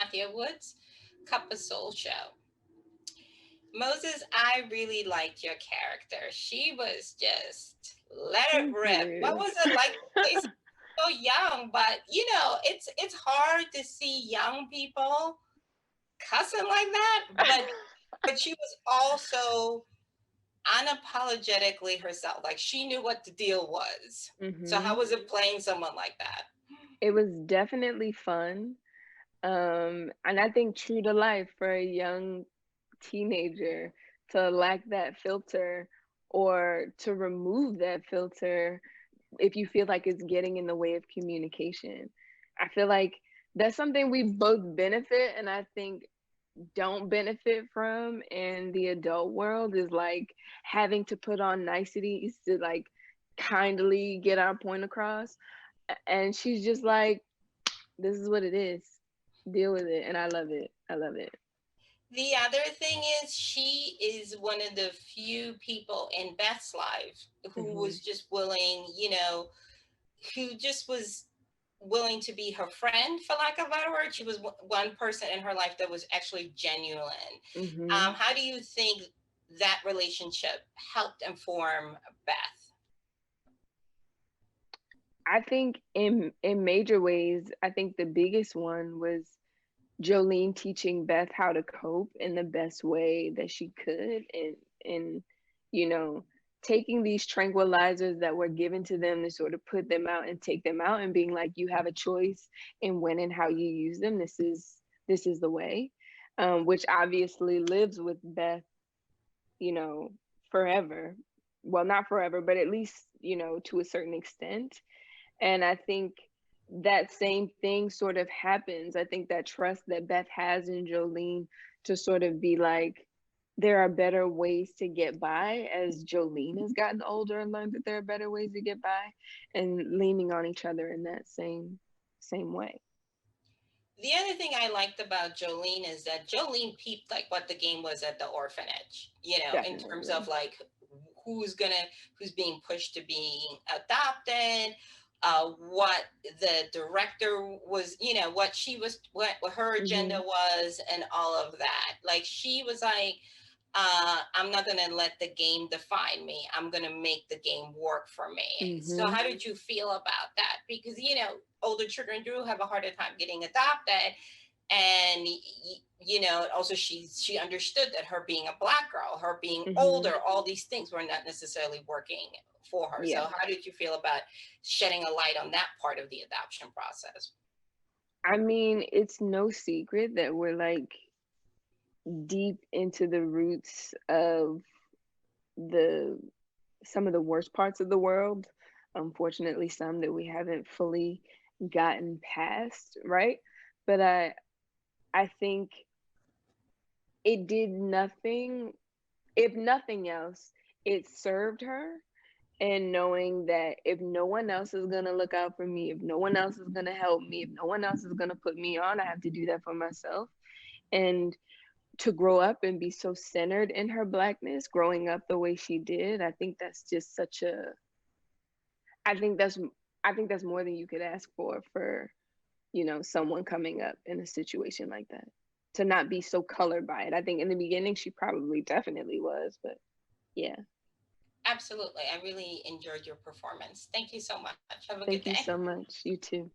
Nathia Woods, Cup of Soul show. Moses, I really liked your character. She was just let it Thank rip. What you. was it like to play so young? But it's hard to see young people cussing like that. But she was also unapologetically herself. Like she knew what the deal was. So how hmm was it playing someone like that? It was definitely fun. And I think true to life for a young teenager to lack that filter or to remove that filter if you feel like it's getting in the way of communication. I feel like that's something we both benefit and I think don't benefit from in the adult world is like having to put on niceties to like kindly get our point across. And she's just like, this is what it is. Deal with it. And I love it. I love it. The other thing is, she is one of the few people in Beth's life who hmm was just willing, who just was willing to be her friend, for lack of a better word. She was one person in her life that was actually genuine. hmm How do you think that relationship helped inform Beth? I think in major ways, I think the biggest one was Jolene teaching Beth how to cope in the best way that she could and you know, taking these tranquilizers that were given to them to sort of put them out and take them out and being like, you have a choice in when and how you use them. This is the way. Which obviously lives with Beth, you know, forever. Well, not forever, but at least, to a certain extent. And I think that same thing sort of happens. I think that trust that Beth has in Jolene to sort of be like, there are better ways to get by as Jolene has gotten older and learned that there are better ways to get by and leaning on each other in that same way. The other thing I liked about Jolene is that Jolene peeped like what the game was at the orphanage, in terms of Definitely. like who's gonna who's being pushed to being adopted, what the director was, what she was, what her agenda hmm was, and all of that. Like she was like, I'm not going to let the game define me. I'm going to make the game work for me. So, hmm how did you feel about that? Because, older children do have a harder time getting adopted. And, also she understood that her being a black girl, her being hmm older, all these things were not necessarily working for her. So, Yeah. how did you feel about shedding a light on that part of the adoption process? I mean, it's no secret that we're like deep into the roots of the some of the worst parts of the world. Unfortunately, some that we haven't fully gotten past, right? But I think it did nothing. If nothing else, it served her. And knowing that if no one else is gonna look out for me, if no one else is gonna help me, if no one else is gonna put me on, I have to do that for myself. And to grow up and be so centered in her blackness, growing up the way she did, I think that's just such a I think that's I think that's more than you could ask for, someone coming up in a situation like that. To not be so colored by it. I think in the beginning she probably definitely was, but yeah. Absolutely. I really enjoyed your performance. Thank you so much. Have a good Thank day. you so much. You too.